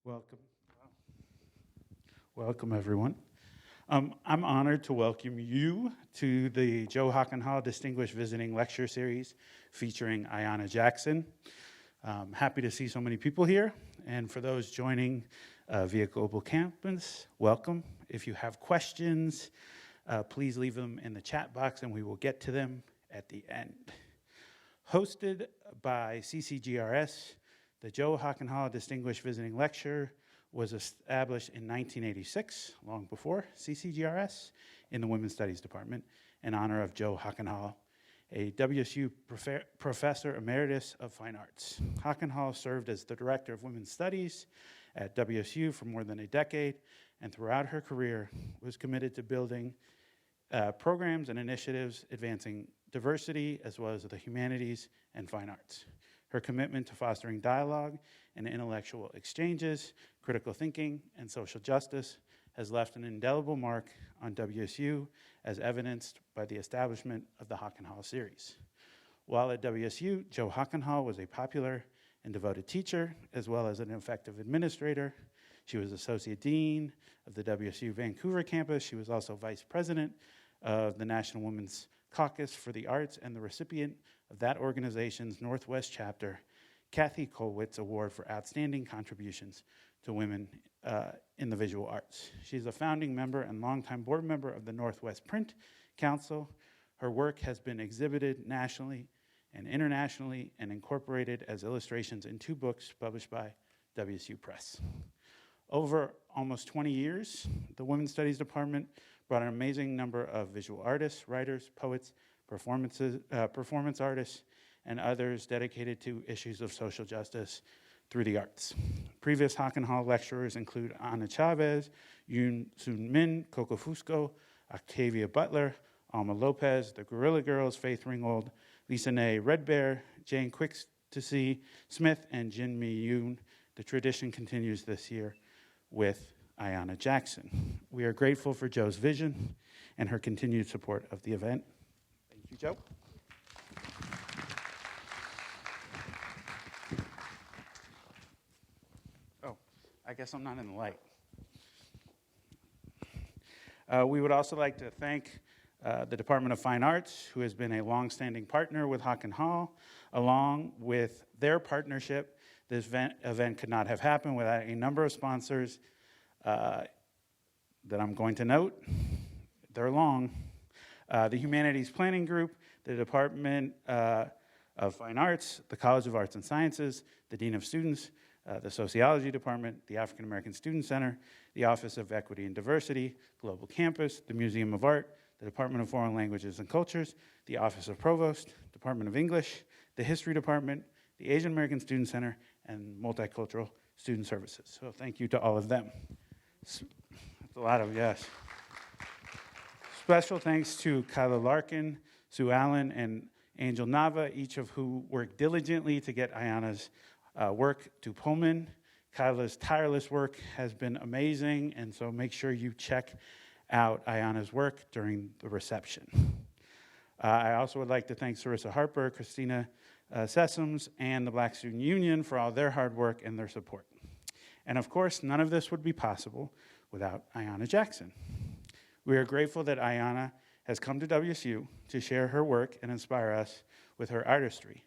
Welcome. Welcome, everyone. I'm honored to welcome you to the Joe Hockenhall Distinguished Visiting Lecture Series featuring Ayanna Jackson. Happy to see so many people here. And for those joining via Global Campus, welcome. If you have questions, please leave them in the chat box and we will get to them at the end. Hosted by CCGRS, the Joe Hockenhall Distinguished Visiting Lecture was established in 1986, long before CCGRS, in the Women's Studies Department, in honor of Joe Hockenhall, a WSU Professor Emeritus of Fine Arts. Hockenhall served as the Director of Women's Studies at WSU for more than a decade, and throughout her career was committed to building programs and initiatives advancing diversity as well as the humanities and fine arts. Her commitment to fostering dialogue and intellectual exchanges, critical thinking, and social justice has left an indelible mark on WSU, as evidenced by the establishment of the Hockenhall series. While at WSU, Joe Hockenhall was a popular and devoted teacher, as well as an effective administrator. She was Associate Dean of the WSU Vancouver campus. She was also Vice President of the National Women's Caucus for the Arts and the recipient of that organization's Northwest Chapter, Kathy Kollwitz Award for Outstanding Contributions to Women in the Visual Arts. She's a founding member and longtime board member of the Northwest Print Council. Her work has been exhibited nationally and internationally and incorporated as illustrations in 2 books published by WSU Press. Over almost 20 years, the Women's Studies Department brought an amazing number of visual artists, writers, poets, performance artists, and others dedicated to issues of social justice through the arts. Previous Hockenhall lecturers include Ana Chavez, Yoon Soon Min, Coco Fusco, Octavia Butler, Alma Lopez, the Guerrilla Girls, Faith Ringgold, Lisa Nay Redbear, Jane Quicksey Smith, and Jin Mi Yoon. The tradition continues this year with Ayanna Jackson. We are grateful for Joe's vision and her continued support of the event. Thank you, Joe. Oh, I guess I'm not in the light. We would also like to thank the Department of Fine Arts, who has been a longstanding partner with Hockenhall. Along with their partnership, this event could not have happened without a number of sponsors that I'm going to note. They're long. The Humanities Planning Group, the Department of Fine Arts, the College of Arts and Sciences, the Dean of Students, the Sociology Department, the African American Student Center, the Office of Equity and Diversity, Global Campus, the Museum of Art, the Department of Foreign Languages and Cultures, the Office of Provost, Department of English, the History Department, the Asian American Student Center, and Multicultural Student Services. So thank you to all of them. That's a lot of yes. Special thanks to Kyla Larkin, Sue Allen, and Angel Nava, each of who worked diligently to get Ayanna's work to Pullman. Kyla's tireless work has been amazing, and so make sure you check out Ayanna's work during the reception. I also would like to thank Sarissa Harper, Christina Sessoms, and the Black Student Union for all their hard work and their support. And of course, none of this would be possible without Ayanna Jackson. We are grateful that Ayanna has come to WSU to share her work and inspire us with her artistry.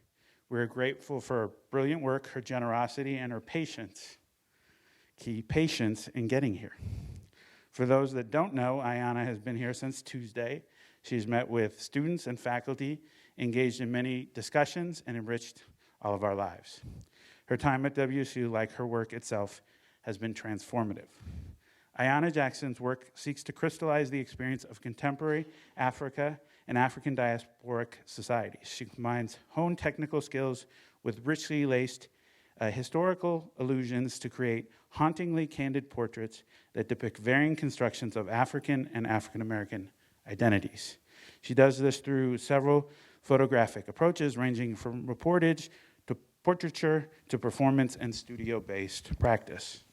We are grateful for her brilliant work, her generosity, and her patience. Key patience in getting here. For those that don't know, Ayanna has been here since Tuesday. She's met with students and faculty, engaged in many discussions, and enriched all of our lives. Her time at WSU, like her work itself, has been transformative. Ayanna Jackson's work seeks to crystallize the experience of contemporary Africa and African diasporic societies. She combines honed technical skills with richly laced historical allusions to create hauntingly candid portraits that depict varying constructions of African and African American identities. She does this through several photographic approaches, ranging from reportage to portraiture to performance and studio-based practice.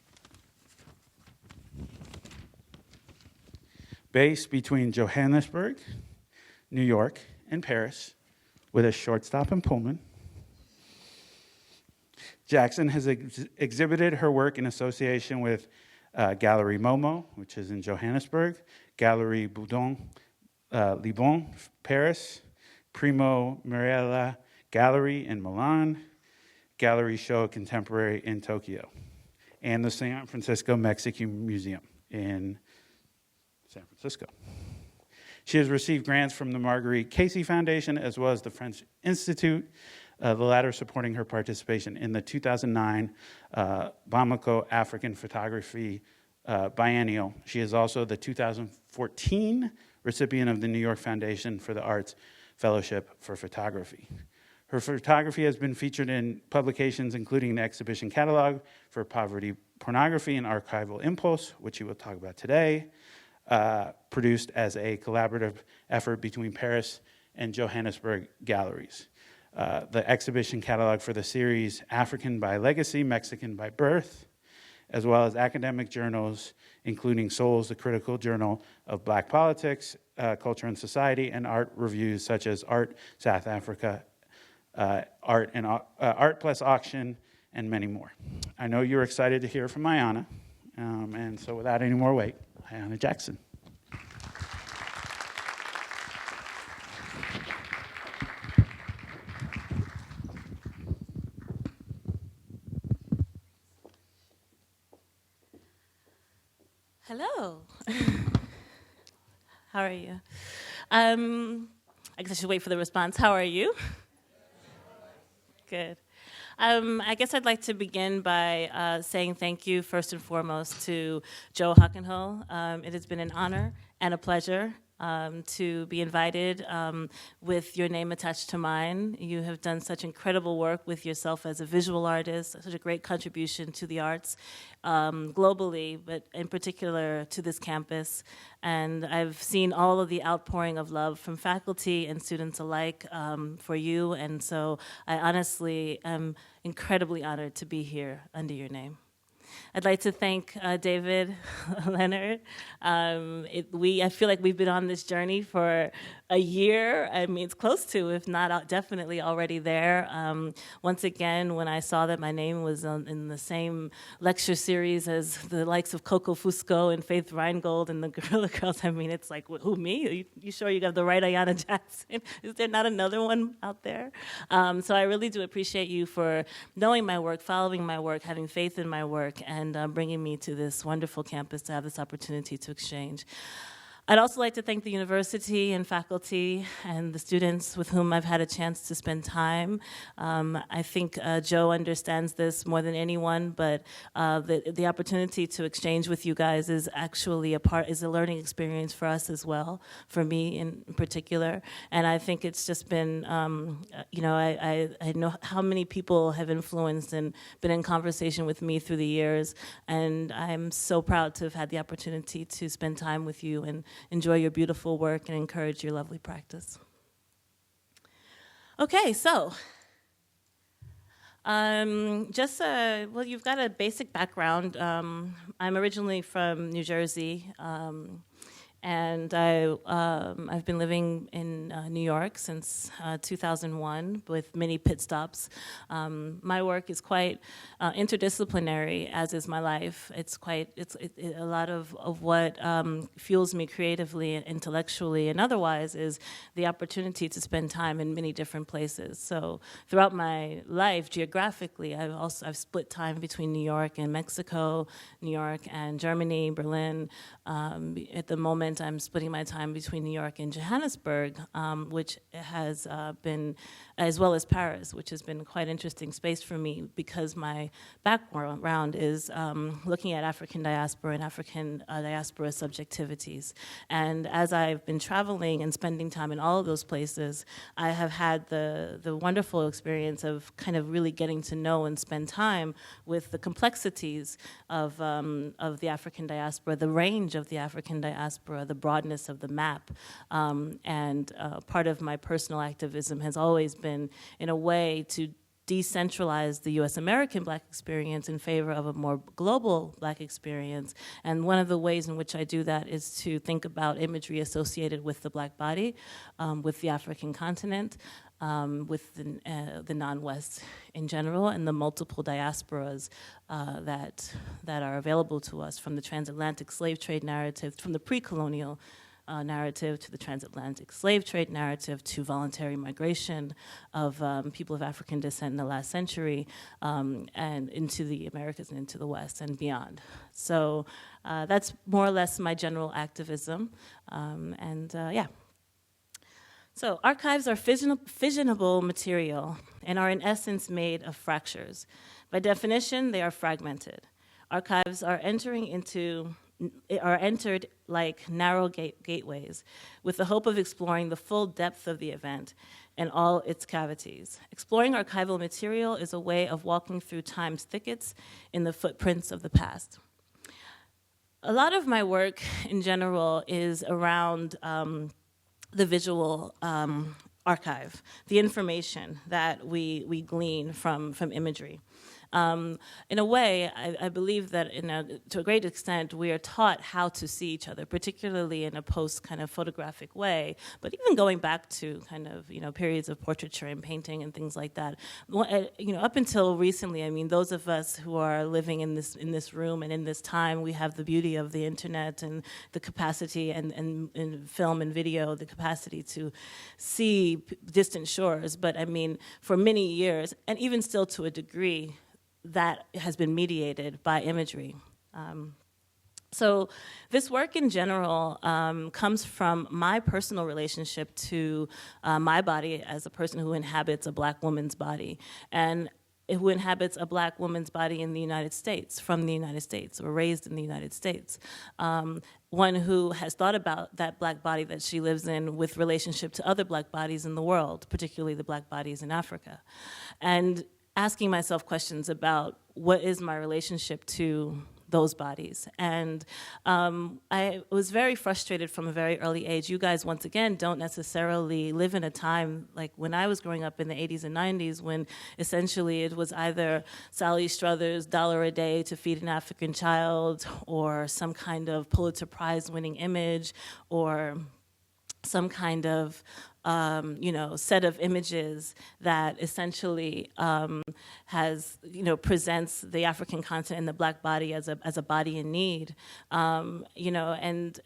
Based between Johannesburg, New York, and Paris, with a short stop in Pullman, Jackson has exhibited her work in association with Gallery Momo, which is in Johannesburg, Gallery Boudon, Libon, Paris, Primo Mirella Gallery in Milan, Gallery Show Contemporary in Tokyo, and the San Francisco Mexican Museum in San Francisco. She has received grants from the Marguerite Casey Foundation as well as the French Institute, the latter supporting her participation in the 2009 Bamako African Photography Biennial. She is also the 2014 recipient of the New York Foundation for the Arts Fellowship for Photography. Her photography has been featured in publications including the exhibition catalog for poverty pornography and Archival Impulse, which we will talk about today, produced as a collaborative effort between Paris and Johannesburg galleries. The exhibition catalog for the series African by Legacy, Mexican by Birth, as well as academic journals, including Souls, the critical journal of Black politics, culture and society, and art reviews such as Art South Africa, Art Plus Auction, and many more. I know you're excited to hear from Ayana, and so without any more wait, Ayanna Jackson. Hello. How are you? I guess I should wait for the response. How are you? Good. I guess I'd like to begin by saying thank you first and foremost to Joe Hockenhull. It has been an honor and a pleasure to be invited with your name attached to mine. You have done such incredible work with yourself as a visual artist, such a great contribution to the arts globally, but in particular to this campus. And I've seen all of the outpouring of love from faculty and students alike for you, and so I honestly am incredibly honored to be here under your name. I'd like to thank David Leonard. I feel like we've been on this journey for a year. I mean, it's close to, if not definitely already there. Once again, when I saw that my name was in the same lecture series as the likes of Coco Fusco and Faith Reingold and the Guerrilla Girls, I mean, it's like, who, me? You sure you got the right Ayanna Jackson? Is there not another one out there? So I really do appreciate you for knowing my work, following my work, having faith in my work, and bringing me to this wonderful campus to have this opportunity to exchange. I'd also like to thank the university and faculty and the students with whom I've had a chance to spend time. I think Joe understands this more than anyone, but the opportunity to exchange with you guys is actually is a learning experience for us as well, for me in particular. And I think it's just been, I know how many people have influenced and been in conversation with me through the years, and I'm so proud to have had the opportunity to spend time with you and enjoy your beautiful work and encourage your lovely practice. Okay, so you've got a basic background. I'm originally from New Jersey, and I've been living in New York since 2001 with many pit stops. My work is quite interdisciplinary, as is my life. It's a lot of what fuels me creatively and intellectually and otherwise is the opportunity to spend time in many different places. So throughout my life, geographically, I've split time between New York and Mexico, New York and Germany, Berlin. At the moment, I'm splitting my time between New York and Johannesburg, which has been, as well as Paris, which has been quite an interesting space for me because my background is looking at African diaspora and African diaspora subjectivities. And as I've been traveling and spending time in all of those places, I have had the wonderful experience of kind of really getting to know and spend time with the complexities of the African diaspora, the range of the African diaspora, the broadness of the map. And part of my personal activism has always been, in a way, to decentralize the US American Black experience in favor of a more global Black experience. And one of the ways in which I do that is to think about imagery associated with the Black body, with the African continent, with the non-West in general, and the multiple diasporas that are available to us, from the transatlantic slave trade narrative, from the pre-colonial narrative to the transatlantic slave trade narrative to voluntary migration of people of African descent in the last century, and into the Americas and into the West and beyond. So that's more or less my general activism, yeah. So archives are fissionable material and are in essence made of fractures. By definition, they are fragmented. Archives are entered like narrow gateways with the hope of exploring the full depth of the event and all its cavities. Exploring archival material is a way of walking through time's thickets in the footprints of the past. A lot of my work in general is around the visual archive, the information that we glean from imagery. In a way, I believe that to a great extent, we are taught how to see each other, particularly in a post kind of photographic way, but even going back to kind of, periods of portraiture and painting and things like that. Up until recently, I mean, those of us who are living in this room and in this time, we have the beauty of the internet and the capacity and film and video, the capacity to see distant shores. But I mean, for many years, and even still to a degree, that has been mediated by imagery. So this work in general comes from my personal relationship to my body as a person who inhabits a Black woman's body, and who inhabits a Black woman's body in the United States, from the United States, or raised in the United States. One who has thought about that Black body that she lives in with relationship to other Black bodies in the world, particularly the Black bodies in Africa. And asking myself questions about what is my relationship to those bodies. And I was very frustrated from a very early age. You guys, once again, don't necessarily live in a time like when I was growing up in the 80s and 90s, when essentially it was either Sally Struthers' $1 a day to feed an African child, or some kind of Pulitzer Prize winning image, or some kind of set of images that essentially presents the African continent and the Black body as a body in need, and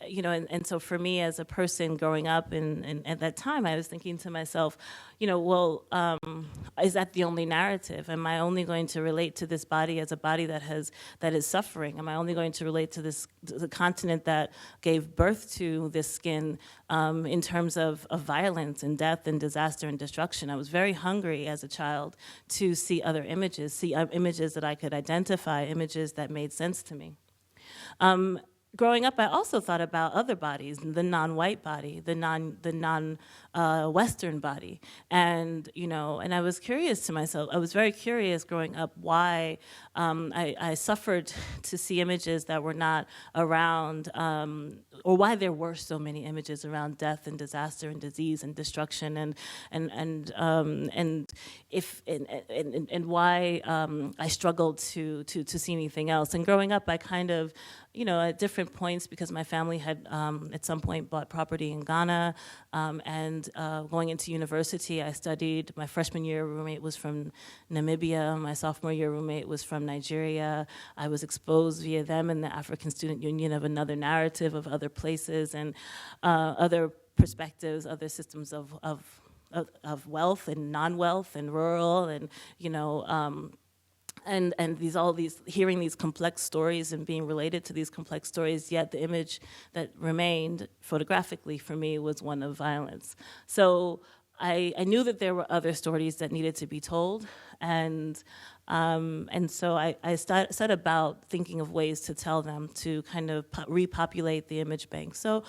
so for me as a person growing up and at that time, I was thinking to myself, is that the only narrative? Am I only going to relate to this body as a body that is suffering? Am I only going to relate to the continent that gave birth to this skin in terms of violence and death and disaster and destruction? I was very hungry as a child to see other images, images that I could identify, images that made sense to me. Growing up, I also thought about other bodies, the non-white body, the non-Western body, and I was curious to myself. I was very curious growing up why I suffered to see images that were not around, or why there were so many images around death and disaster and disease and destruction, and why I struggled to see anything else. And growing up, I kind of, at different points, because my family had at some point bought property in Ghana, and going into university, I studied. My freshman year roommate was from Namibia. My sophomore year roommate was from Nigeria. I was exposed via them and the African Student Union of another narrative of other places and other perspectives, other systems of wealth and non-wealth and rural and and hearing these complex stories and being related to these complex stories, yet the image that remained photographically for me was one of violence. So I knew that there were other stories that needed to be told, and so I set about thinking of ways to tell them, to kind of repopulate the image bank. So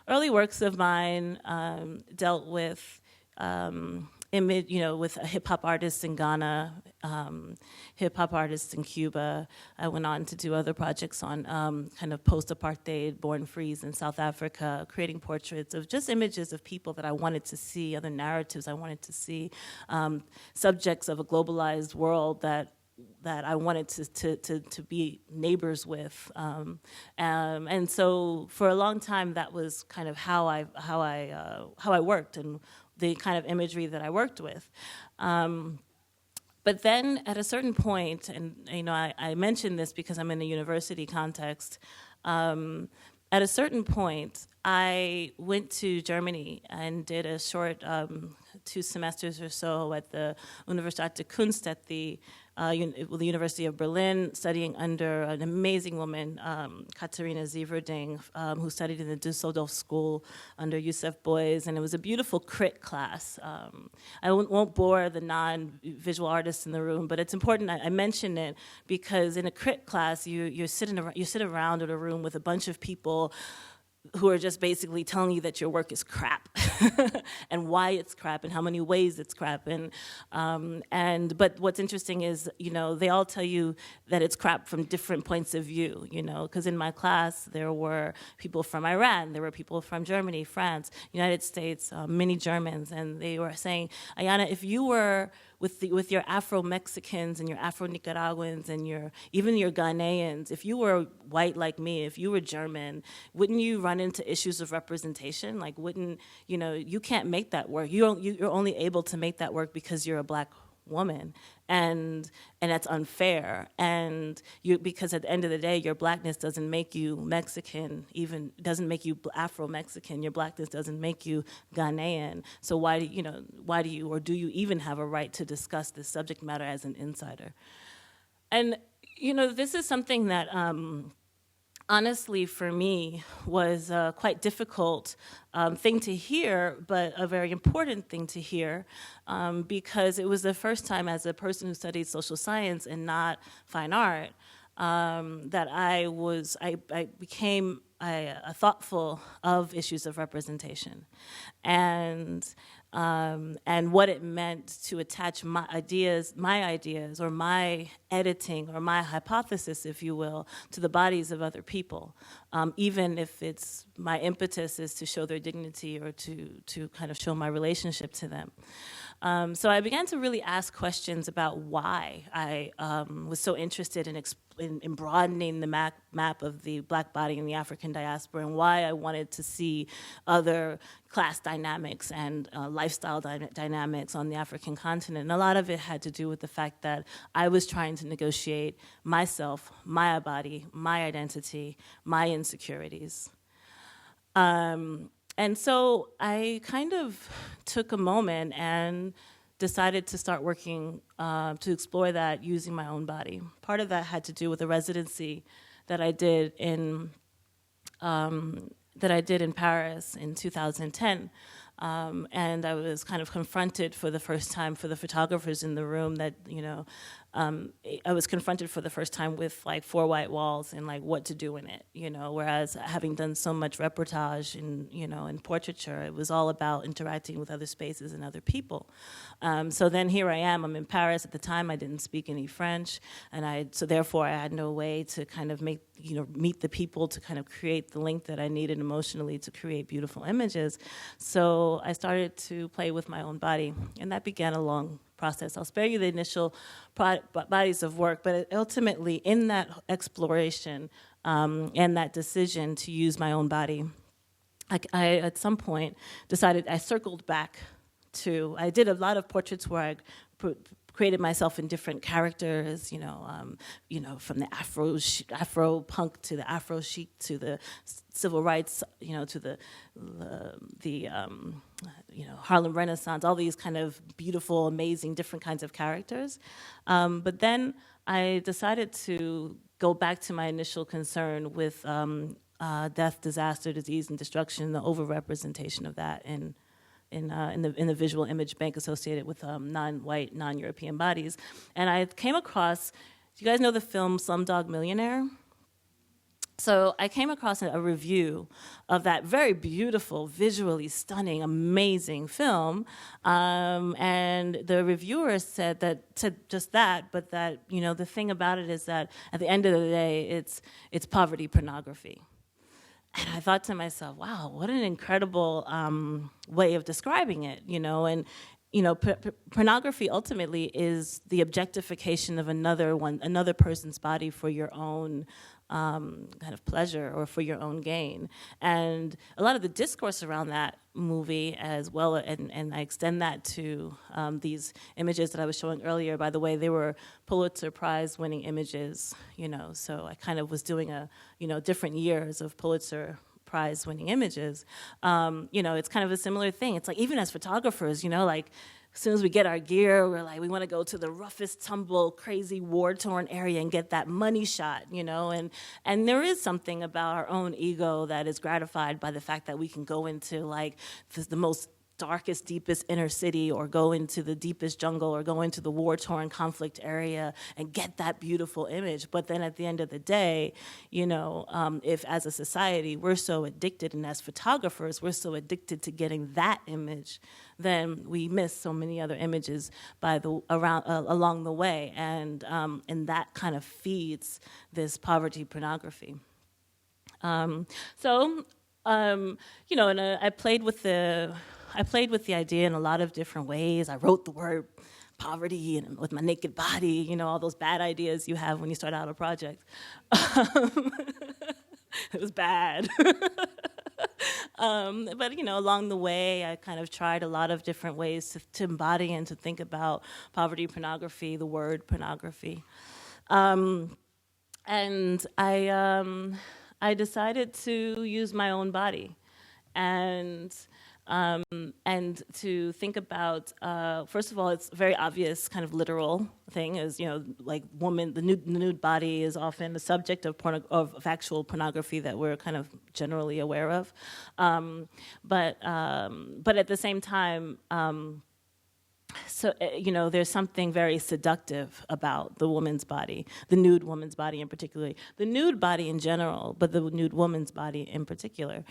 early works of mine dealt with with hip hop artists in Ghana, hip-hop artists in Cuba. I went on to do other projects on kind of post-apartheid, born frees in South Africa, creating portraits of just images of people that I wanted to see, other narratives I wanted to see, subjects of a globalized world that I wanted to be neighbors with, and so for a long time that was kind of how I worked and the kind of imagery that I worked with. But then at a certain point, and I mention this because I'm in a university context. At a certain point, I went to Germany and did a short 2 semesters or so at the Universität der Kunst at the University of Berlin, studying under an amazing woman, Katharina Sieverding, who studied in the Düsseldorf School under Yusef Boys, and it was a beautiful crit class. I won't bore the non-visual artists in the room, but it's important I mention it because in a crit class, you sit around in a room with a bunch of people who are just basically telling you that your work is crap and why it's crap and how many ways it's crap. But what's interesting is, they all tell you that it's crap from different points of view, because in my class there were people from Iran, there were people from Germany, France, United States, many Germans, and they were saying, Ayanna, if you were with your Afro-Mexicans and your Afro-Nicaraguans and even your Ghanaians, if you were white like me, if you were German, wouldn't you run into issues of representation? Like, you can't make that work. You're only able to make that work because you're a black woman, and that's unfair. And because at the end of the day, your blackness doesn't make you Mexican, even doesn't make you Afro-Mexican. Your blackness doesn't make you Ghanaian. So why do you, or do you even have a right to discuss this subject matter as an insider? And this is something that honestly, for me, was a quite difficult thing to hear, but a very important thing to hear, because it was the first time as a person who studied social science and not fine art that I became thoughtful of issues of representation, and what it meant to attach my ideas or my editing or my hypothesis, if you will, to the bodies of other people, even if it's my impetus is to show their dignity or to kind of show my relationship to them. So I began to really ask questions about why I was so interested in broadening the map of the black body in the African diaspora, and why I wanted to see other class dynamics and lifestyle dynamics on the African continent. And a lot of it had to do with the fact that I was trying to negotiate myself, my body, my identity, my insecurities. And so I kind of took a moment and decided to start working to explore that using my own body. Part of that had to do with a residency that I did in Paris in 2010. And I was kind of confronted for the first time, for the photographers in the room, that, I was confronted for the first time with like 4 white walls and like what to do in it, whereas having done so much reportage and, in portraiture, it was all about interacting with other spaces and other people. So then here I am, I'm in Paris. At the time I didn't speak any French, and so therefore I had no way to kind of meet the people to kind of create the link that I needed emotionally to create beautiful images. So I started to play with my own body, and that began a long process. I'll spare you the initial bodies of work, but ultimately in that exploration and that decision to use my own body, I at some point decided, I circled back to, I did a lot of portraits where I created myself in different characters, from the Afro punk to the Afro chic to the civil rights, to the Harlem Renaissance, all these kind of beautiful, amazing, different kinds of characters. But then I decided to go back to my initial concern with death, disaster, disease, and destruction, the overrepresentation of that in the visual image bank associated with non-white, non-European bodies. And I came across, do you guys know the film Slumdog Millionaire? So I came across a review of that very beautiful, visually stunning, amazing film, and the reviewer said just that, but that, you know, the thing about it is that at the end of the day, it's poverty pornography. And I thought to myself, wow, what an incredible way of describing it, you know, and you know, pornography ultimately is the objectification of another person's body for your own kind of pleasure or for your own gain. And a lot of the discourse around that movie as well, and I extend that to these images that I was showing earlier. By the way, they were Pulitzer Prize winning images, you know, so I kind of was doing different years of Pulitzer Prize winning images. You know, it's kind of a similar thing. It's like, even as photographers, you know, like, as soon as we get our gear, we're like, we want to go to the roughest tumble, crazy, war-torn area and get that money shot, you know? And there is something about our own ego that is gratified by the fact that we can go into, like, the most darkest, deepest inner city, or go into the deepest jungle, or go into the war-torn conflict area and get that beautiful image. But then at the end of the day, you know, if as a society we're so addicted, and as photographers we're so addicted to getting that image, then we miss so many other images along the way, and that kind of feeds this poverty pornography. You know, and I played with the idea in a lot of different ways. I wrote the word poverty and with my naked body, you know, all those bad ideas you have when you start out a project. It was bad. But, you know, along the way, I kind of tried a lot of different ways to embody and to think about poverty pornography, the word pornography. And I decided to use my own body and to think about, first of all, it's a very obvious kind of literal thing, is, you know, like the nude body is often the subject of actual pornography that we're kind of generally aware of. But at the same time, so, you know, there's something very seductive about the woman's body, the nude woman's body in particular, the nude body in general, but the nude woman's body in particular.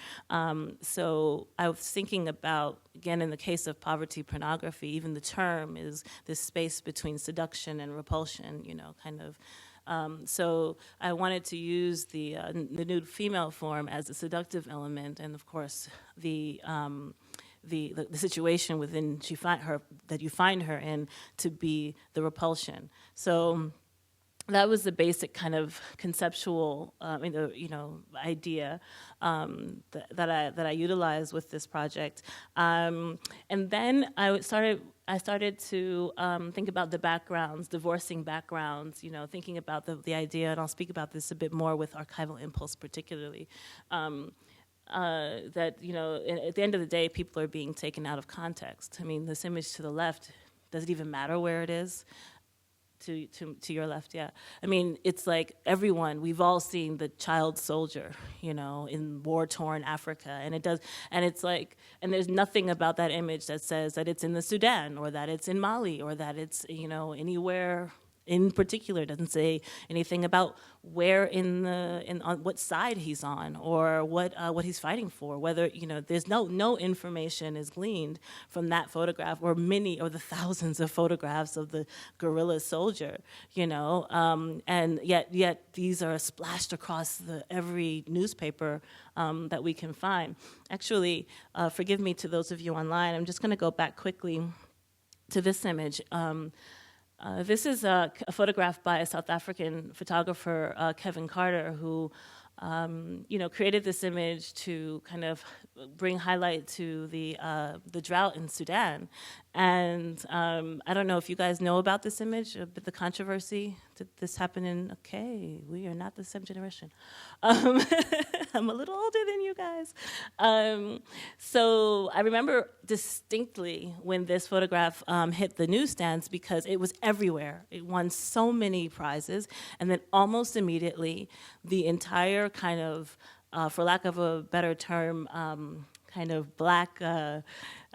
So I was thinking about, again, in the case of poverty pornography, even the term is this space between seduction and repulsion, you know, kind of. So I wanted to use the nude female form as a seductive element, and of course the situation within that you find her in to be the repulsion. So that was the basic kind of conceptual, idea that I utilized with this project. And then I started to think about the backgrounds, divorcing backgrounds, you know, thinking about the idea, and I'll speak about this a bit more with Archival Impulse particularly. That, you know, at the end of the day, people are being taken out of context. I mean, this image to the left, does it even matter where it is? To your left, yeah. I mean, it's like we've all seen the child soldier, you know, in war-torn Africa, and it's like, and there's nothing about that image that says that it's in the Sudan, or that it's in Mali, or that it's, you know, anywhere in particular. It doesn't say anything about where on what side he's on, or what he's fighting for. Whether, you know, there's no information is gleaned from that photograph, or the thousands of photographs of the guerrilla soldier, you know, and yet these are splashed across every newspaper that we can find. Actually, forgive me to those of you online. I'm just going to go back quickly to this image. This is a photograph by a South African photographer, Kevin Carter, who created this image to kind of bring highlight to the drought in Sudan. And I don't know if you guys know about this image, but the controversy. Did this happen okay, we are not the same generation. I'm a little older than you guys. So I remember distinctly when this photograph hit the newsstands, because it was everywhere. It won so many prizes. And then almost immediately, the entire kind of, for lack of a better term, kind of black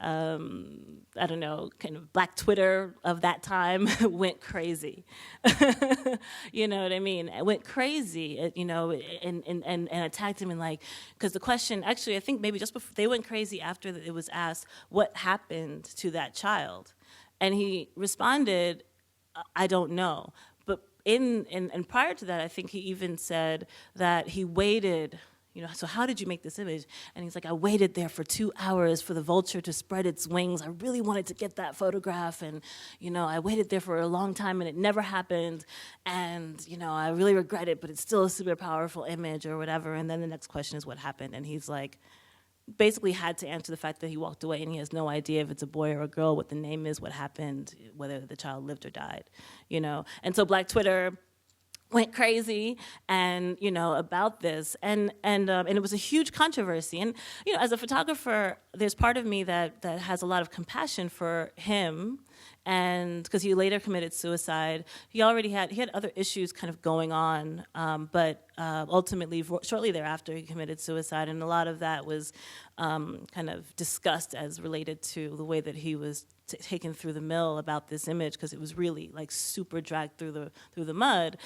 I don't know, kind of Black Twitter of that time went crazy. You know what I mean? It went crazy, you know, and attacked him, and like, because the question, actually, I think maybe just before, they went crazy after it was asked, what happened to that child? And he responded, I don't know. But and prior to that, I think he even said that he waited, you know, so how did you make this image? And he's like, I waited there for 2 hours for the vulture to spread its wings. I really wanted to get that photograph, and, you know, I waited there for a long time, and it never happened, and, you know, I really regret it, but it's still a super powerful image or whatever. And then the next question is, what happened? And he's like, basically had to answer the fact that he walked away and he has no idea if it's a boy or a girl, what the name is, what happened, whether the child lived or died, you know. And so Black Twitter went crazy, and, you know, about this, and it was a huge controversy. And, you know, as a photographer, there's part of me that has a lot of compassion for him, and because he later committed suicide. He had other issues kind of going on, but ultimately, shortly thereafter, he committed suicide, and a lot of that was kind of discussed as related to the way that he was taken through the mill about this image, because it was really like super dragged through the mud.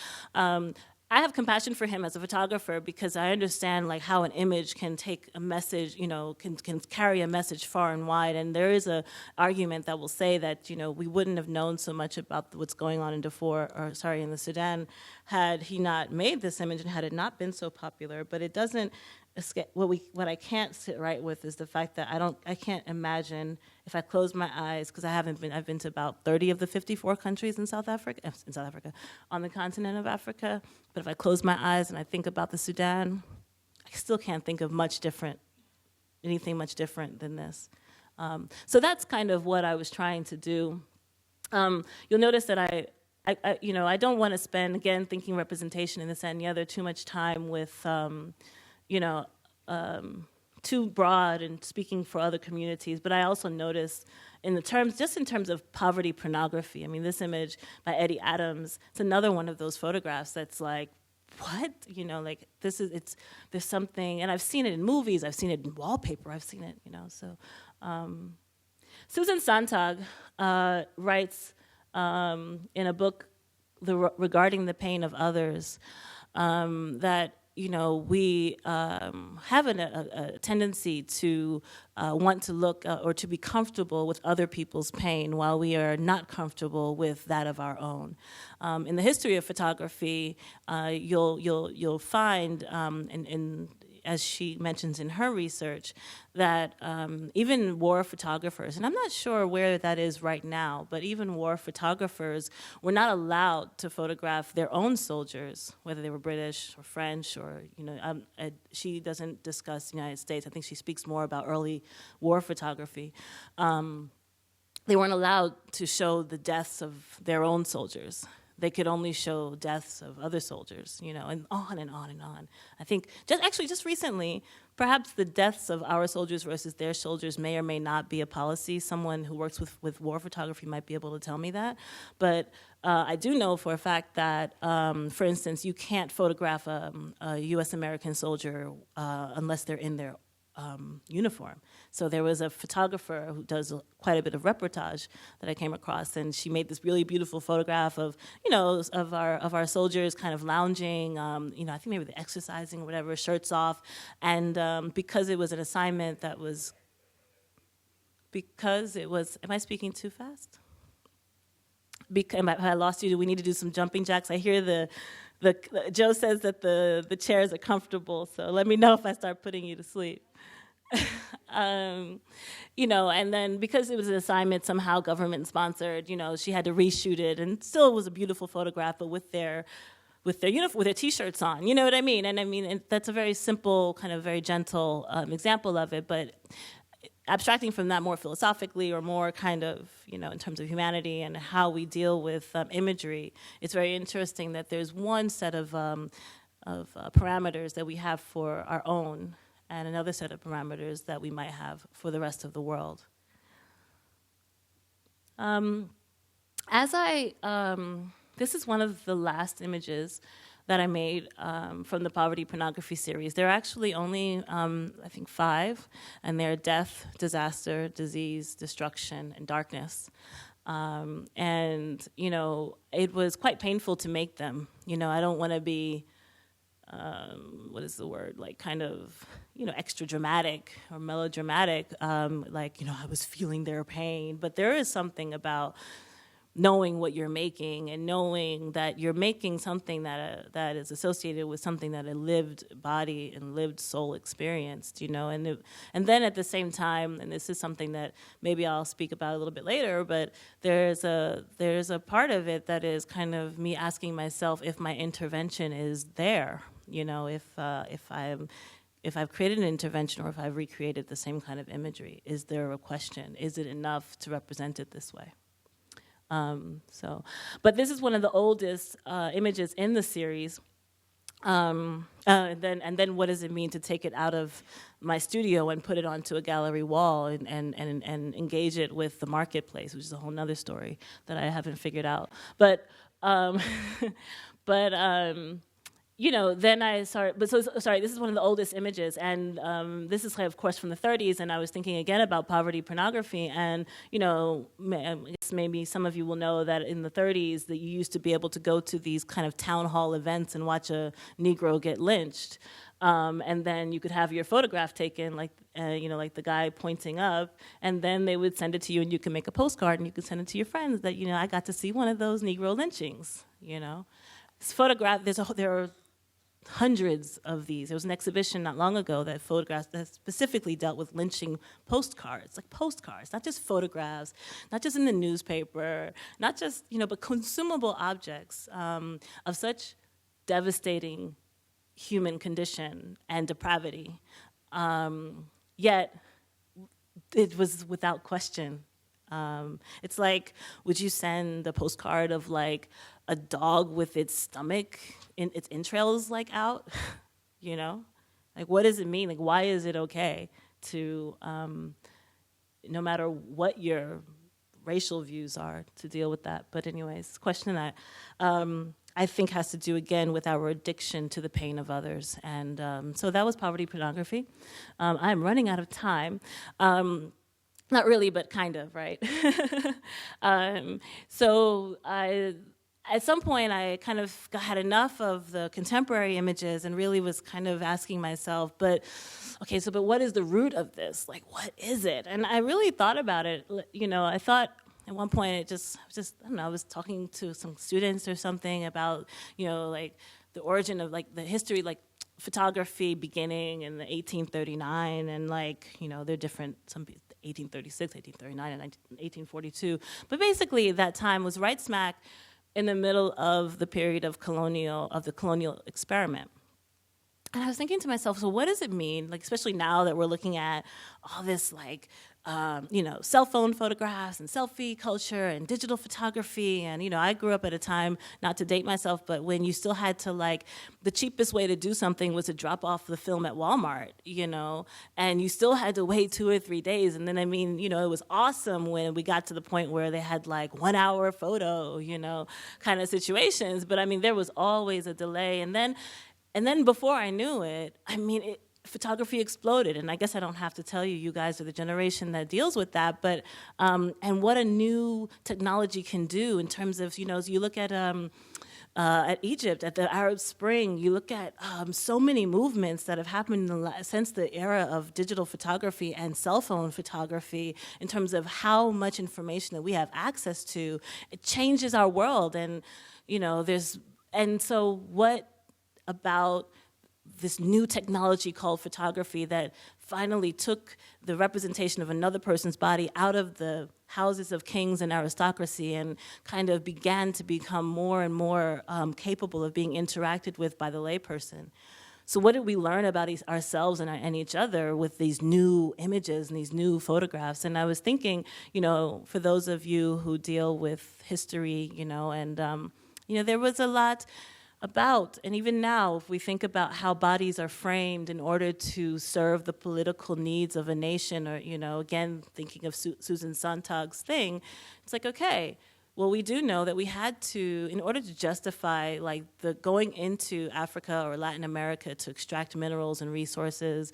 I have compassion for him as a photographer, because I understand like how an image can take a message, you know, can carry a message far and wide. And there is a argument that will say that, you know, we wouldn't have known so much about what's going on in in the Sudan, had he not made this image and had it not been so popular. But it doesn't escape, what I can't sit right with is the fact that I can't imagine, if I close my eyes, because I've been to about 30 of the 54 countries in South Africa, on the continent of Africa. But if I close my eyes and I think about the Sudan, I still can't think of anything much different than this. So that's kind of what I was trying to do. You'll notice that I don't want to spend, again, thinking representation in this and the other, too much time with, too broad and speaking for other communities. But I also notice in terms of poverty pornography, I mean, this image by Eddie Adams, it's another one of those photographs that's like, what? You know, like there's something, and I've seen it in movies, I've seen it in wallpaper, I've seen it, you know, so. Susan Sontag writes in a book regarding the pain of others that, you know, we have a tendency to want to look or to be comfortable with other people's pain while we are not comfortable with that of our own. In the history of photography, you'll find, as she mentions in her research, that even war photographers, and I'm not sure where that is right now, but even war photographers were not allowed to photograph their own soldiers, whether they were British or French, or, you know, she doesn't discuss the United States. I think she speaks more about early war photography. They weren't allowed to show the deaths of their own soldiers. They could only show deaths of other soldiers, you know, and on and on and on. I think just recently, perhaps the deaths of our soldiers versus their soldiers may or may not be a policy. Someone who works with war photography might be able to tell me that. But I do know for a fact that, for instance, you can't photograph a U.S. American soldier unless they're in their uniform. So there was a photographer who does quite a bit of reportage that I came across, and she made this really beautiful photograph of, you know, of our soldiers kind of lounging, you know, I think maybe they're exercising or whatever, shirts off, and because it was an assignment that was, am I speaking too fast? Have I lost you? Do we need to do some jumping jacks? I hear Joe says that the chairs are comfortable, so let me know if I start putting you to sleep. You know, and then because it was an assignment somehow government sponsored, you know, she had to reshoot it, and still was a beautiful photograph, but with their uniform, with their T-shirts on, you know what I mean? And that's a very simple, kind of very gentle example of it, but abstracting from that more philosophically, or more kind of, you know, in terms of humanity and how we deal with imagery, it's very interesting that there's one set of parameters that we have for our own, and another set of parameters that we might have for the rest of the world. This is one of the last images that I made from the poverty pornography series. There are actually only, I think, 5, and they're death, disaster, disease, destruction, and darkness. And, you know, it was quite painful to make them. You know, I don't want to be, what is the word, like kind of, you know, extra dramatic or melodramatic, like, you know, I was feeling their pain. But there is something about knowing what you're making and knowing that you're making something that is associated with something that a lived body and lived soul experienced, you know, and then at the same time, and this is something that maybe I'll speak about a little bit later, but there's a part of it that is kind of me asking myself if my intervention is there, you know, if I've created an intervention or if I've recreated the same kind of imagery. Is there a question? Is it enough to represent it this way? But this is one of the oldest images in the series. And then what does it mean to take it out of my studio and put it onto a gallery wall and engage it with the marketplace, which is a whole nother story that I haven't figured out. But you know, then I started, this is one of the oldest images, and this is, of course, from the 30s, and I was thinking again about poverty pornography, and, you know, I guess maybe some of you will know that in the 30s that you used to be able to go to these kind of town hall events and watch a Negro get lynched, and then you could have your photograph taken, like, you know, like the guy pointing up, and then they would send it to you, and you can make a postcard, and you can send it to your friends that, you know, I got to see one of those Negro lynchings, you know. This photograph, there are hundreds of these. There was an exhibition not long ago that specifically dealt with lynching postcards, like postcards, not just photographs, not just in the newspaper, not just, you know, but consumable objects of such devastating human condition and depravity. Yet, it was without question. It's like, would you send a postcard of like a dog with its stomach, its entrails like out? You know, like what does it mean? Like why is it okay to, no matter what your racial views are, to deal with that? But anyways, it's a question that I think has to do again with our addiction to the pain of others. And so that was poverty pornography. I'm running out of time. Not really, but kind of, right? So at some point, I kind of had enough of the contemporary images and really was kind of asking myself, but what is the root of this? Like, what is it? And I really thought about it. You know, I thought at one point I don't know, I was talking to some students or something about, you know, like the origin of like the history, like photography beginning in the 1839, and like, you know, they're different, some 1836, 1839, and 1842. But basically that time was right smack in the middle of the period of the colonial experiment. And I was thinking to myself, so what does it mean, like especially now that we're looking at all this like, you know, cell phone photographs and selfie culture and digital photography. And, you know, I grew up at a time, not to date myself, but when you still had to like, the cheapest way to do something was to drop off the film at Walmart, you know, and you still had to wait 2 or 3 days. And then, I mean, you know, it was awesome when we got to the point where they had like 1 hour photo, you know, kind of situations. But I mean, there was always a delay. And then before I knew it, I mean, photography exploded, and I guess I don't have to tell you, you guys are the generation that deals with that, but, and what a new technology can do in terms of, you know, as you look at Egypt, at the Arab Spring, you look at so many movements that have happened since the era of digital photography and cell phone photography in terms of how much information that we have access to. It changes our world, and, you know, and so what about this new technology called photography that finally took the representation of another person's body out of the houses of kings and aristocracy and kind of began to become more and more capable of being interacted with by the layperson. So what did we learn about ourselves and each other with these new images and these new photographs? And I was thinking, you know, for those of you who deal with history, you know, and, you know, there was a lot about, and even now, if we think about how bodies are framed in order to serve the political needs of a nation, or, you know, again, thinking of Susan Sontag's thing, it's like, okay, well, we do know that we had to, in order to justify like the going into Africa or Latin America to extract minerals and resources,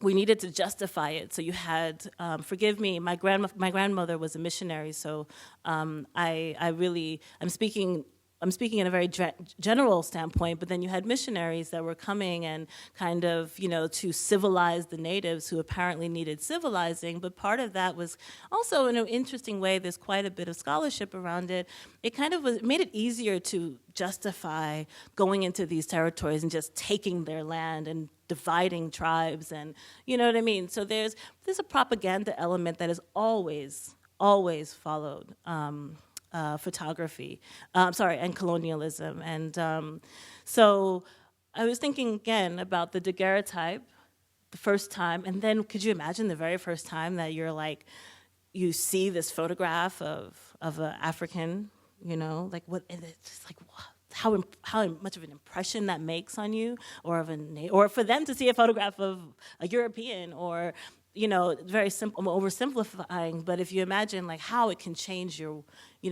we needed to justify it. So you had, forgive me, my grandmother was a missionary, so I'm speaking in a very general standpoint, but then you had missionaries that were coming and kind of, to civilize the natives who apparently needed civilizing, but part of that was also in an interesting way, there's quite a bit of scholarship around it. It kind of made it easier to justify going into these territories and just taking their land and dividing tribes, and you know what I mean? So there's a propaganda element that is always followed. Photography, and colonialism. And so I was thinking again about the daguerreotype, the first time, and then could you imagine the very first time that you see this photograph of an African, like what, and it's just like, wow, how much of an impression that makes on you, or for them to see a photograph of a European, or very simple, I'm oversimplifying, but if you imagine like how it can change your,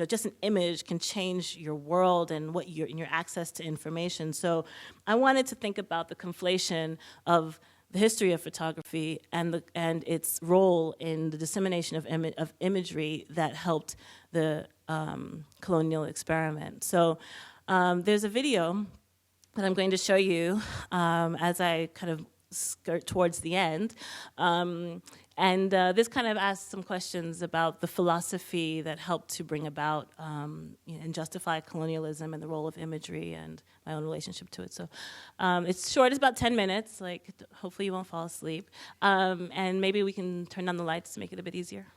just an image can change your world and your access to information. So I wanted to think about the conflation of the history of photography and its role in the dissemination of imagery that helped the colonial experiment. So there's a video that I'm going to show you as I kind of skirt towards the end. This kind of asks some questions about the philosophy that helped to bring about and justify colonialism and the role of imagery and my own relationship to it. So it's short, it's about 10 minutes, like hopefully you won't fall asleep. And maybe we can turn on the lights to make it a bit easier.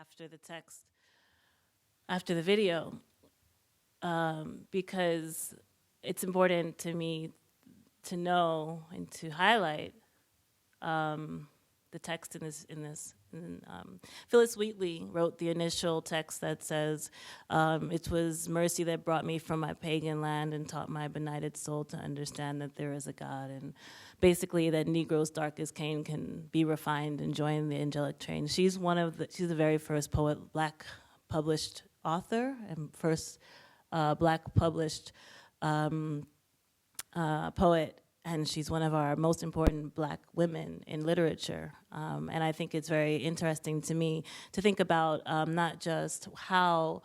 after the text, after the video, because it's important to me to know and to highlight the text in this. Phyllis Wheatley wrote the initial text that says, "It was mercy that brought me from my pagan land and taught my benighted soul to understand that there is a God." And basically, that Negroes dark as Cain can be refined and join the angelic train. She's she's the very first black published author and first black published poet. And she's one of our most important black women in literature. And I think it's very interesting to me to think about not just how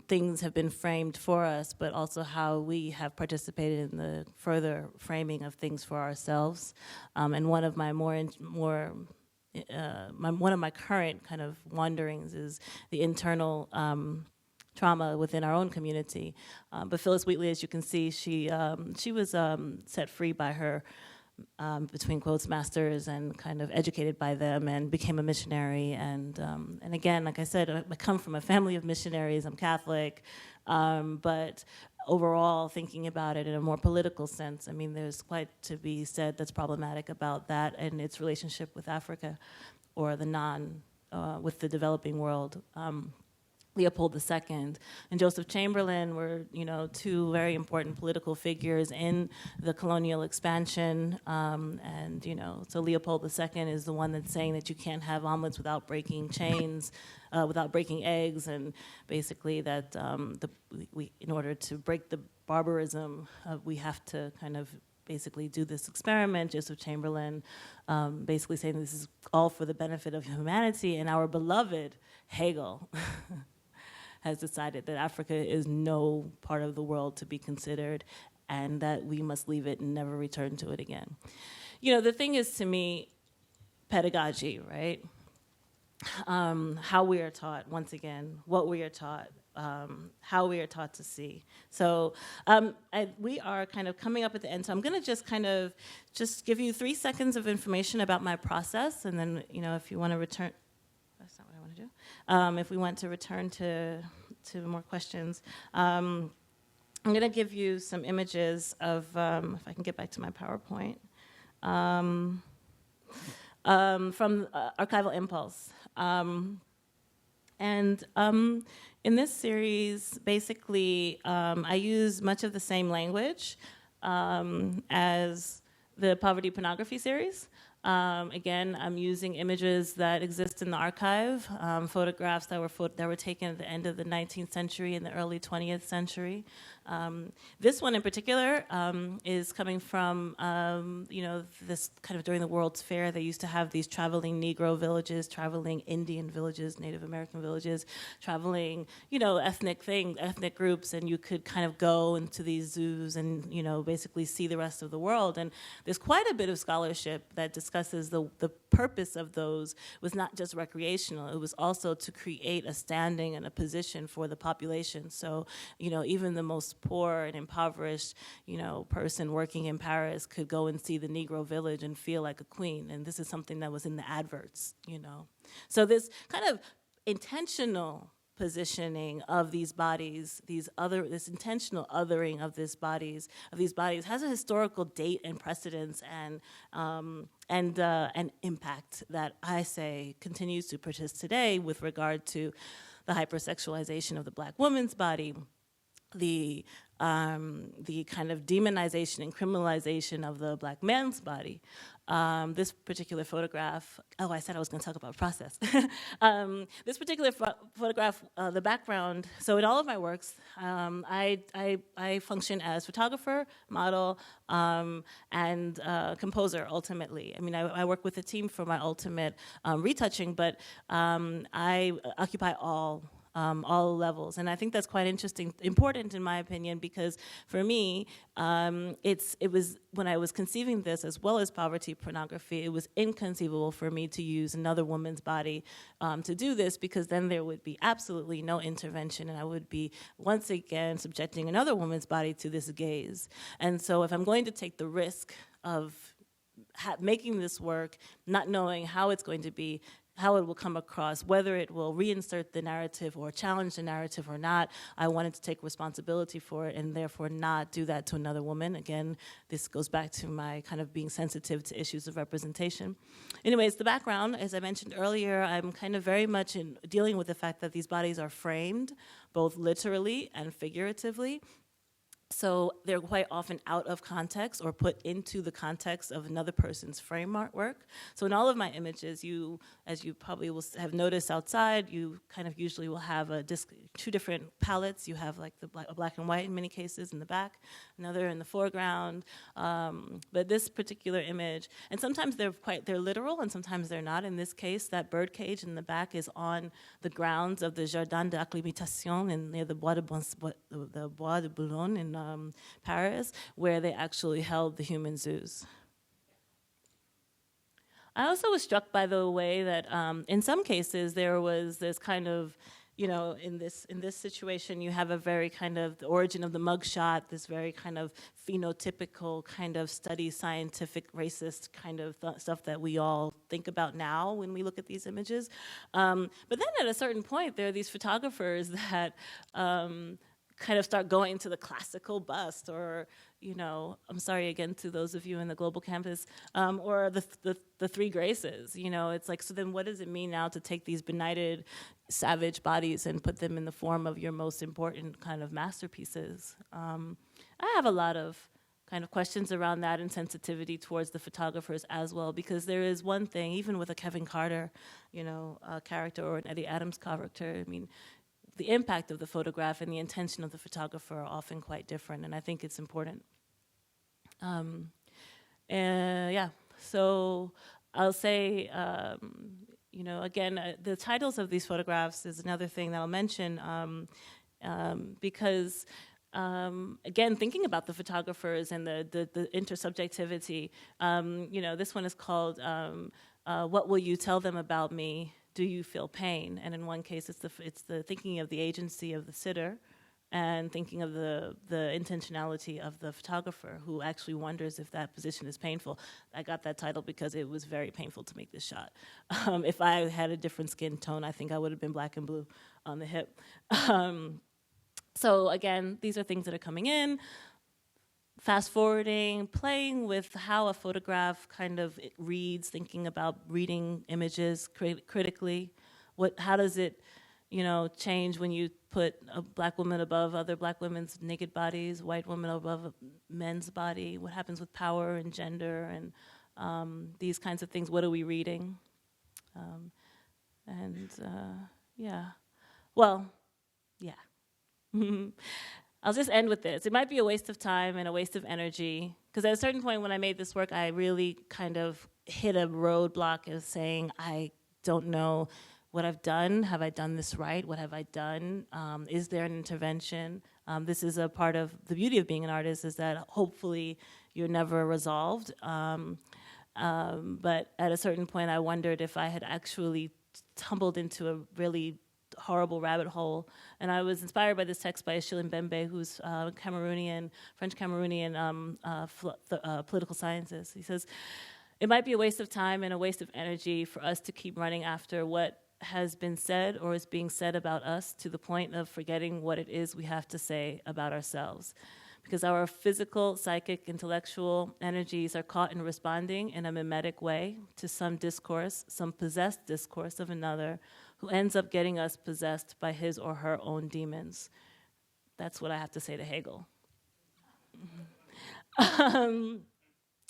things have been framed for us, but also how we have participated in the further framing of things for ourselves. And one of my one of my current kind of wanderings is the internal trauma within our own community. But Phyllis Wheatley, as you can see, she was set free by her, between quotes, masters, and kind of educated by them, and became a missionary. And again, like I said, I come from a family of missionaries. I'm Catholic, but overall, thinking about it in a more political sense, I mean, there's quite to be said that's problematic about that and its relationship with Africa, or with the developing world. Leopold II and Joseph Chamberlain were, two very important political figures in the colonial expansion. So Leopold II is the one that's saying that you can't have omelets without breaking chains, without breaking eggs, and basically that in order to break the barbarism, we have to kind of basically do this experiment. Joseph Chamberlain basically saying this is all for the benefit of humanity, and our beloved Hegel has decided that Africa is no part of the world to be considered, and that we must leave it and never return to it again. The thing is, to me, pedagogy, right? How we are taught, once again, what we are taught, how we are taught to see. So we are kind of coming up at the end, so I'm gonna just give you 3 seconds of information about my process, and then, if you wanna return, that's not what I want to do. If we want to return to more questions, I'm going to give you some images of, if I can get back to my PowerPoint, from Archival Impulse. In this series, basically, I use much of the same language as the poverty pornography series. Again, I'm using images that exist in the archive, photographs that were taken at the end of the 19th century and the early 20th century. This one in particular is coming from, this kind of during the World's Fair, they used to have these traveling Negro villages, traveling Indian villages, Native American villages, traveling, ethnic groups, and you could kind of go into these zoos and, basically see the rest of the world. And there's quite a bit of scholarship that discusses the purpose of those was not just recreational, it was also to create a standing and a position for the population. So, even the most poor and impoverished, person working in Paris could go and see the Negro village and feel like a queen. And this is something that was in the adverts, So this kind of intentional positioning of these bodies, this intentional othering of these bodies has a historical date and precedence and impact that I say continues to persist today with regard to the hypersexualization of the Black woman's body, the kind of demonization and criminalization of the Black man's body. This particular photograph, I said I was going to talk about process. This particular photograph, the background, so in all of my works, I function as photographer, model, and composer, ultimately. I mean, I work with a team for my ultimate retouching, but I occupy all levels. And I think that's quite important in my opinion, because for me, it was when I was conceiving this, as well as poverty pornography, it was inconceivable for me to use another woman's body to do this, because then there would be absolutely no intervention, and I would be once again subjecting another woman's body to this gaze. And so if I'm going to take the risk of making this work, not knowing how it's going to be how it will come across, whether it will reinsert the narrative or challenge the narrative or not. I wanted to take responsibility for it and therefore not do that to another woman. Again, this goes back to my kind of being sensitive to issues of representation. Anyways, the background, as I mentioned earlier, I'm kind of very much in dealing with the fact that these bodies are framed, both literally and figuratively. So they're quite often out of context or put into the context of another person's framework. So in all of my images, as you probably will have noticed outside, you kind of usually will have two different palettes. You have like a black and white in many cases in the back, another in the foreground. But this particular image, and sometimes they're literal and sometimes they're not. In this case, that bird cage in the back is on the grounds of the Jardin d'Acclimatation near the Bois de Boulogne in Paris, where they actually held the human zoos. I also was struck by the way that in some cases there was this kind of, in this situation you have a very kind of the origin of the mugshot, this very kind of phenotypical kind of study, scientific, racist kind of stuff that we all think about now when we look at these images. But then at a certain point there are these photographers that kind of start going to the classical bust, or I'm sorry again to those of you in the global campus, or the three graces. It's like, so then what does it mean now to take these benighted, savage bodies and put them in the form of your most important kind of masterpieces? I have a lot of kind of questions around that and sensitivity towards the photographers as well, because there is one thing, even with a Kevin Carter, character, or an Eddie Adams character, I mean, the impact of the photograph and the intention of the photographer are often quite different, and I think it's important. So I'll say, again, the titles of these photographs is another thing that I'll mention, because, again, thinking about the photographers and the intersubjectivity, this one is called What Will You Tell Them About Me? Do you feel pain? And in one case, it's the thinking of the agency of the sitter, and thinking of the intentionality of the photographer, who actually wonders if that position is painful. I got that title because it was very painful to make this shot. If I had a different skin tone, I think I would have been black and blue on the hip. So again, these are things that are coming in. Fast forwarding, playing with how a photograph kind of reads, thinking about reading images critically. How does it, change when you put a black woman above other black women's naked bodies, white woman above a men's body? What happens with power and gender and these kinds of things? What are we reading? I'll just end with this. It might be a waste of time and a waste of energy, because at a certain point when I made this work, I really kind of hit a roadblock of saying, I don't know what I've done. Have I done this right? What have I done? Is there an intervention? This is a part of the beauty of being an artist, is that hopefully you're never resolved. But at a certain point, I wondered if I had actually tumbled into a really horrible rabbit hole. And I was inspired by this text by Achille Mbembe, who's French Cameroonian political scientist. He says, it might be a waste of time and a waste of energy for us to keep running after what has been said or is being said about us, to the point of forgetting what it is we have to say about ourselves. Because our physical, psychic, intellectual energies are caught in responding in a mimetic way to some discourse, some possessed discourse of another, who ends up getting us possessed by his or her own demons. That's what I have to say to Hegel.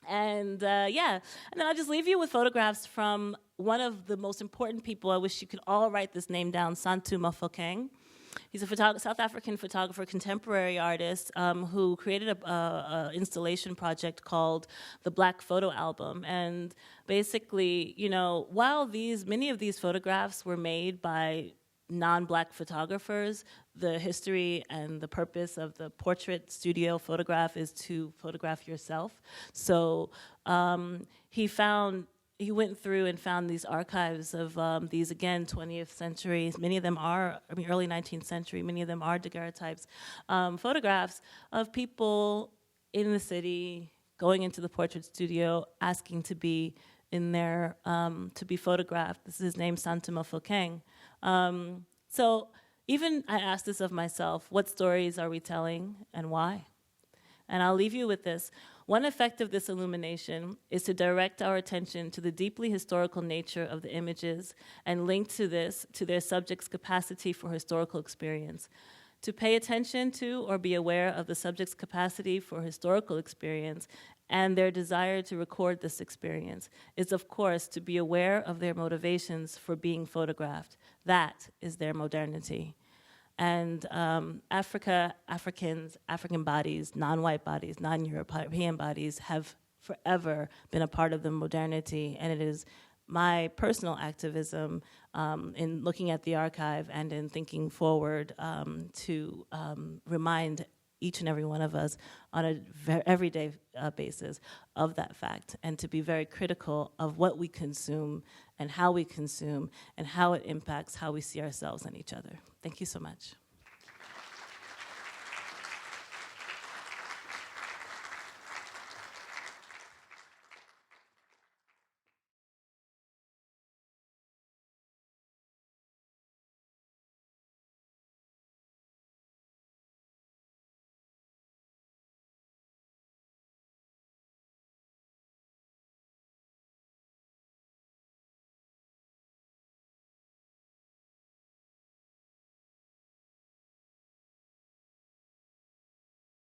And then I'll just leave you with photographs from one of the most important people. I wish you could all write this name down, Santu Mofokeng. He's a South African photographer, contemporary artist, who created a installation project called the Black Photo Album. And basically, while many of these photographs were made by non-Black photographers, the history and the purpose of the portrait studio photograph is to photograph yourself. So he went through and found these archives of these, again, 20th century, many of them are, early 19th century, many of them are daguerreotypes, photographs of people in the city going into the portrait studio asking to be in there to be photographed. This is his name, Santamo Phokeng. So even I asked this of myself, what stories are we telling and why? And I'll leave you with this. One effect of this illumination is to direct our attention to the deeply historical nature of the images and link to this to their subject's capacity for historical experience. To pay attention to or be aware of the subject's capacity for historical experience and their desire to record this experience is, of course, to be aware of their motivations for being photographed. That is their modernity. And Africans, African bodies, non-white bodies, non-European bodies have forever been a part of the modernity, and it is my personal activism in looking at the archive and in thinking forward to remind each and every one of us on a everyday basis of that fact, and to be very critical of what we consume and how it impacts how we see ourselves and each other. Thank you so much.